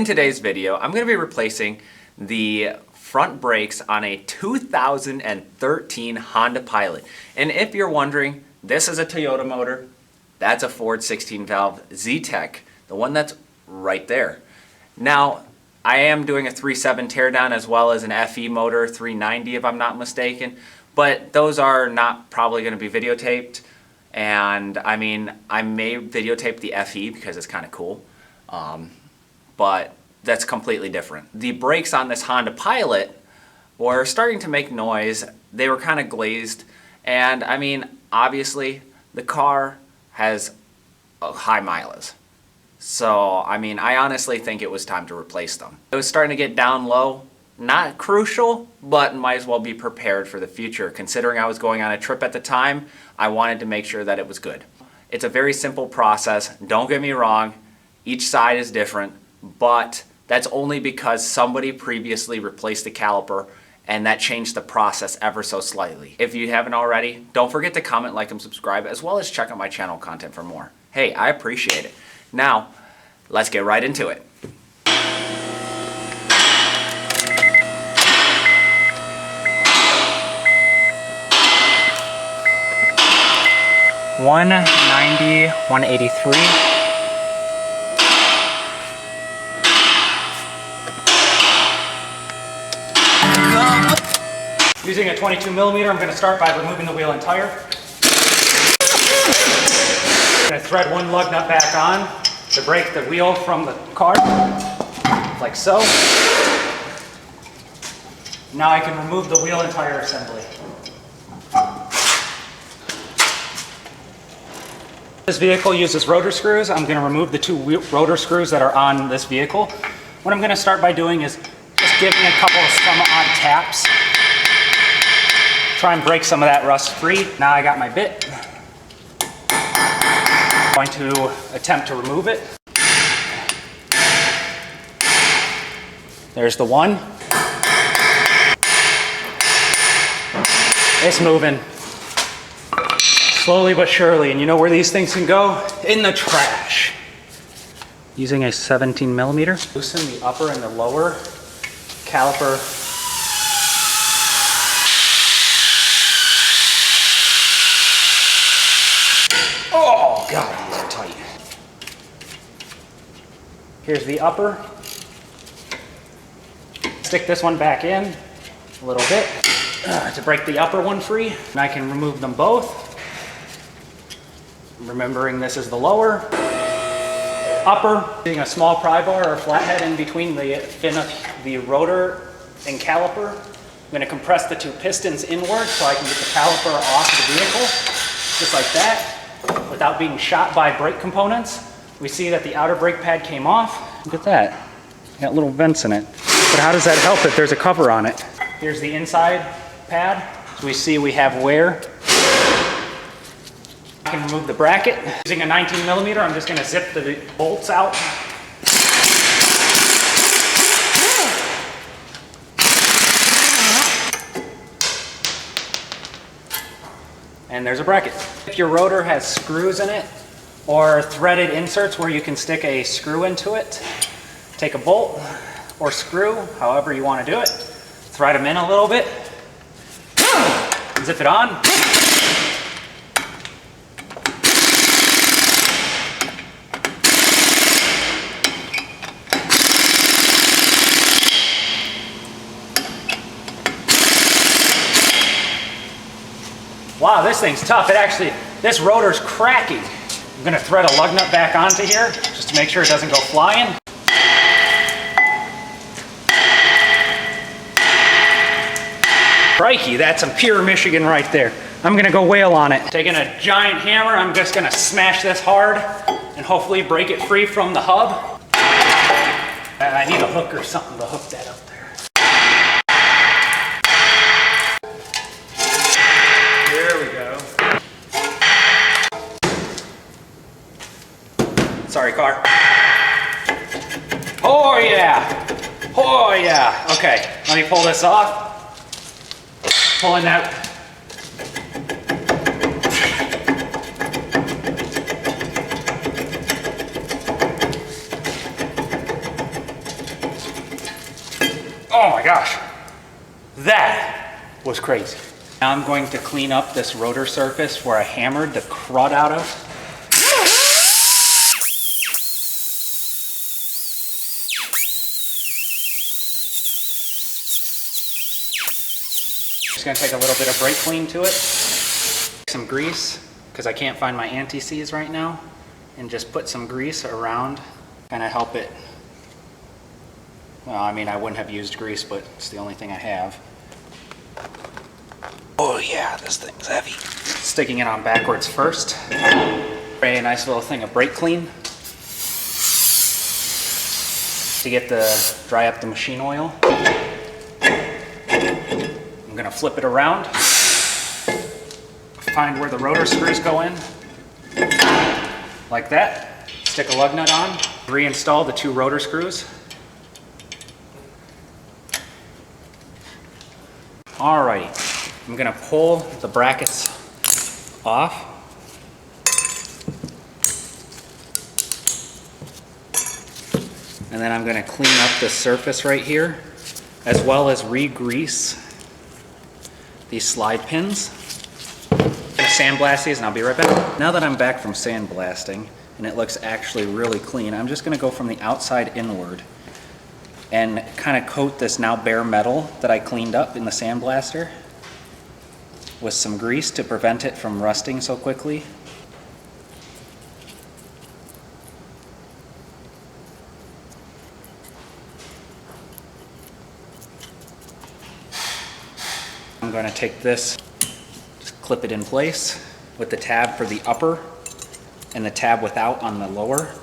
In today's video, I'm going to be replacing the front brakes on a 2013 Honda Pilot. And if you're wondering, this is a Toyota motor, that's a Ford 16 valve Zetec, the one that's right there. Now, I am doing a 3.7 teardown as well as an FE motor 390 if I'm not mistaken, but those are not probably going to be videotaped. And I mean, I may videotape the FE because it's kind of cool. But that's completely different. The brakes on this Honda Pilot were starting to make noise. They were kind of glazed. And I mean, obviously, the car has a high mileage. So, I mean, I honestly think it was time to replace them. It was starting to get down low. Not crucial, but might as well be prepared for the future. Considering I was going on a trip at the time, I wanted to make sure that it was good. It's a very simple process. Don't get me wrong. Each side is different. But that's only because somebody previously replaced the caliper and that changed the process ever so slightly. If you haven't already, don't forget to comment, like, and subscribe, as well as check out my channel content for more. Hey, I appreciate it. Now, let's get right into it. $190, $183. Using a 22mm, I'm going to start by removing the wheel and tire. I'm going to thread one lug nut back on to break the wheel from the car, like so. Now I can remove the wheel and tire assembly. This vehicle uses rotor screws. I'm going to remove the two rotor screws that are on this vehicle. What I'm going to start by doing is just giving a couple of some odd taps. Try and break some of that rust free. Now I got my bit. I'm going to attempt to remove it. There's the one. It's moving. Slowly but surely. And you know where these things can go? In the trash. Using a 17mm. Loosen the upper and the lower caliper. Oh God, these are tight. Here's the upper. Stick this one back in a little bit to break the upper one free. And I can remove them both. Remembering this is the lower. Upper. Using a small pry bar or flathead in between the fin of the rotor and caliper. I'm going to compress the two pistons inward so I can get the caliper off the vehicle, just like that. Without being shot by brake components. We see that the outer brake pad came off. Look at that. Got little vents in it. But how does that help if there's a cover on it? Here's the inside pad. So we see we have wear. I can remove the bracket. Using a 19mm, I'm just going to zip the bolts out. And there's a bracket. If your rotor has screws in it or threaded inserts where you can stick a screw into it, take a bolt or screw, however you want to do it, thread them in a little bit, zip it on. Wow, this thing's tough. This rotor's cracking. I'm gonna thread a lug nut back onto here just to make sure it doesn't go flying. Crikey, that's some pure Michigan right there. I'm gonna go whale on it. Taking a giant hammer, I'm just gonna smash this hard and hopefully break it free from the hub. I need a hook or something to hook that up there. Sorry, car. Oh yeah! Oh yeah! Okay, let me pull this off. Pulling that. Oh my gosh, that was crazy. Now I'm going to clean up this rotor surface where I hammered the crud out of. Just gonna take a little bit of brake clean to it, some grease, because I can't find my anti-seize right now, and just put some grease around, kind of help it. Well, I mean, I wouldn't have used grease, but it's the only thing I have. Oh yeah, this thing's heavy. Sticking it on backwards first. Spray a nice little thing of brake clean to get dry up the machine oil. I'm gonna flip it around, find where the rotor screws go in, like that. Stick a lug nut on, reinstall the 2 rotor screws. Alrighty, I'm gonna pull the brackets off. And then I'm gonna clean up the surface right here, as well as re-grease these slide pins. I'm gonna sandblast these and I'll be right back. Now that I'm back from sandblasting and it looks actually really clean, I'm just gonna go from the outside inward and kind of coat this now bare metal that I cleaned up in the sandblaster with some grease to prevent it from rusting so quickly. I'm going to take this, just clip it in place with the tab for the upper and the tab without on the lower.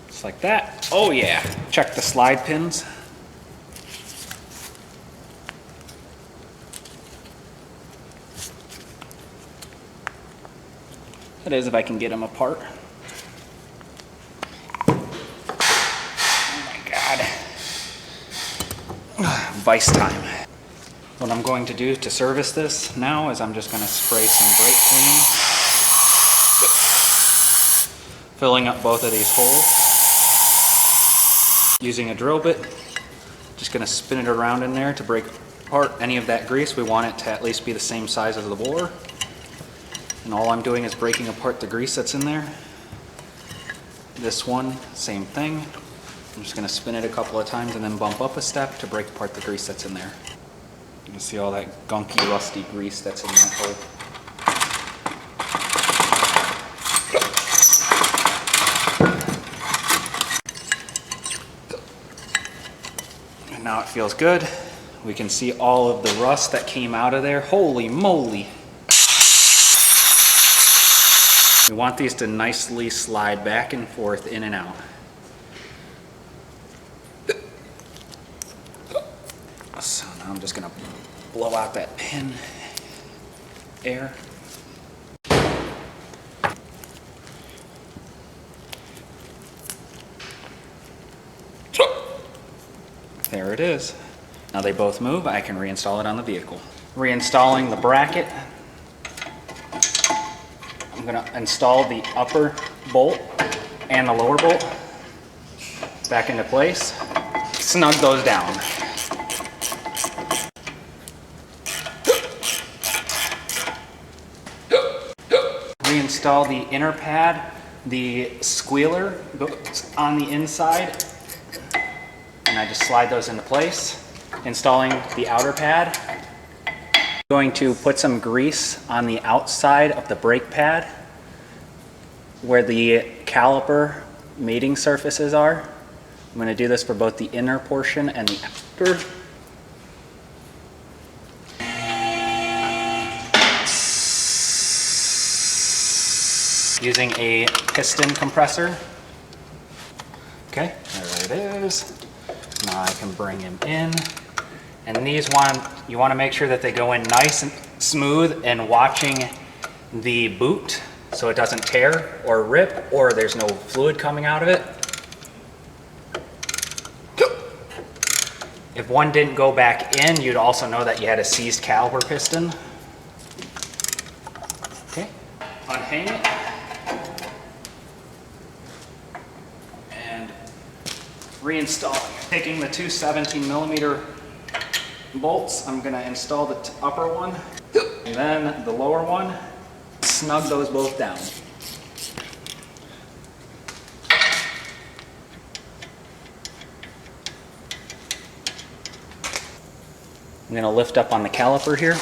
Just like that. Oh yeah. Check the slide pins. That is, if I can get them apart. Oh my God. Vice time. What I'm going to do to service this now is I'm just going to spray some brake clean, filling up both of these holes. Using a drill bit, just going to spin it around in there to break apart any of that grease. We want it to at least be the same size as the bore. And all I'm doing is breaking apart the grease that's in there. This one, same thing. I'm just going to spin it a couple of times and then bump up a step to break apart the grease that's in there. You can see all that gunky, rusty grease that's in that hole. And now it feels good. We can see all of the rust that came out of there. Holy moly! We want these to nicely slide back and forth, in and out. So now I'm just gonna blow out that pin air. There it is. Now they both move, I can reinstall it on the vehicle. Reinstalling the bracket. I'm gonna install the upper bolt and the lower bolt back into place. Snug those down. Reinstall the inner pad. The squealer goes on the inside, and I just slide those into place. Installing the outer pad. I'm going to put some grease on the outside of the brake pad where the caliper mating surfaces are. I'm going to do this for both the inner portion and the outer. Using a piston compressor. Okay, there it is. Now I can bring him in. And these you want to make sure that they go in nice and smooth and watching the boot so it doesn't tear or rip or there's no fluid coming out of it. If one didn't go back in, you'd also know that you had a seized caliper piston. Okay, unhang it. And reinstalling. Taking the two 17mm bolts, I'm gonna install the upper one, and then the lower one, snug those both down. I'm gonna lift up on the caliper here,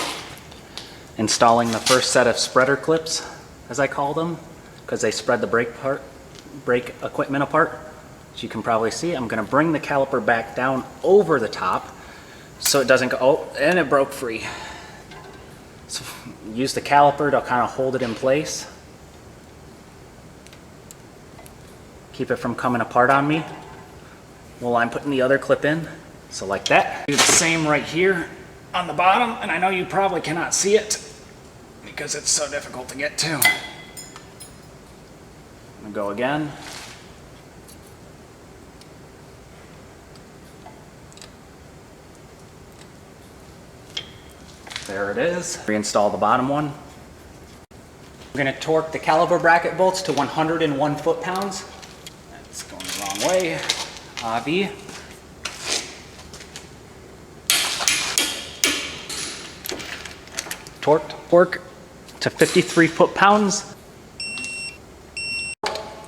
installing the first set of spreader clips, as I call them, because they spread the brake equipment apart. As you can probably see, I'm gonna bring the caliper back down over the top so it doesn't go, oh, and it broke free. So use the caliper to kind of hold it in place. Keep it from coming apart on me while I'm putting the other clip in. So like that. Do the same right here on the bottom, and I know you probably cannot see it because it's so difficult to get to. I'm gonna go again. There it is. Reinstall the bottom one. I'm gonna torque the caliper bracket bolts to 101 foot-pounds. That's going the wrong way. Avi. Torque to 53 foot-pounds.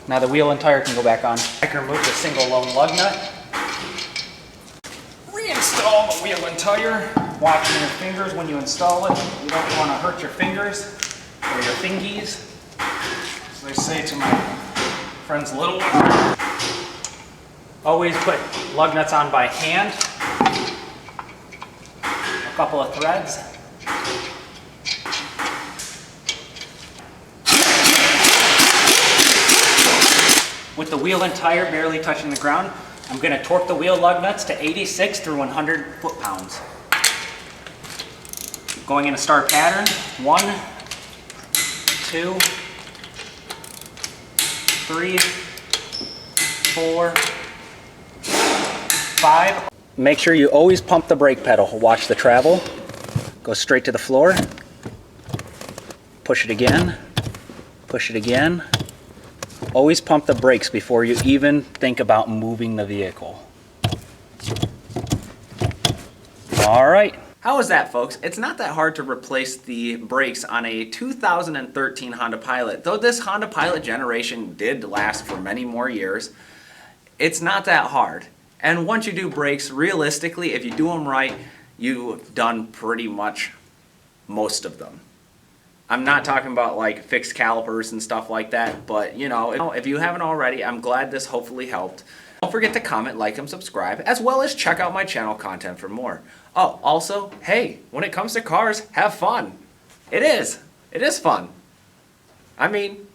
Now the wheel and tire can go back on. I can remove the single lone lug nut. Reinstall the wheel and tire. Watching your fingers when you install it. You don't want to hurt your fingers or your fingies. As I say to my friend's little one. Always put lug nuts on by hand. A couple of threads. With the wheel and tire barely touching the ground, I'm going to torque the wheel lug nuts to 86 through 100 foot-pounds. Going in a star pattern, 1, 2, 3, 4, 5. Make sure you always pump the brake pedal. Watch the travel. Go straight to the floor. Push it again. Push it again. Always pump the brakes before you even think about moving the vehicle. All right. How is that, folks? It's not that hard to replace the brakes on a 2013 Honda Pilot. Though this Honda Pilot generation did last for many more years, it's not that hard. And once you do brakes, realistically, if you do them right, you've done pretty much most of them. I'm not talking about like fixed calipers and stuff like that, but you know, if you haven't already, I'm glad this hopefully helped. Don't forget to comment, like, and subscribe, as well as check out my channel content for more. Oh, also, hey, when it comes to cars, have fun. It is fun. I mean,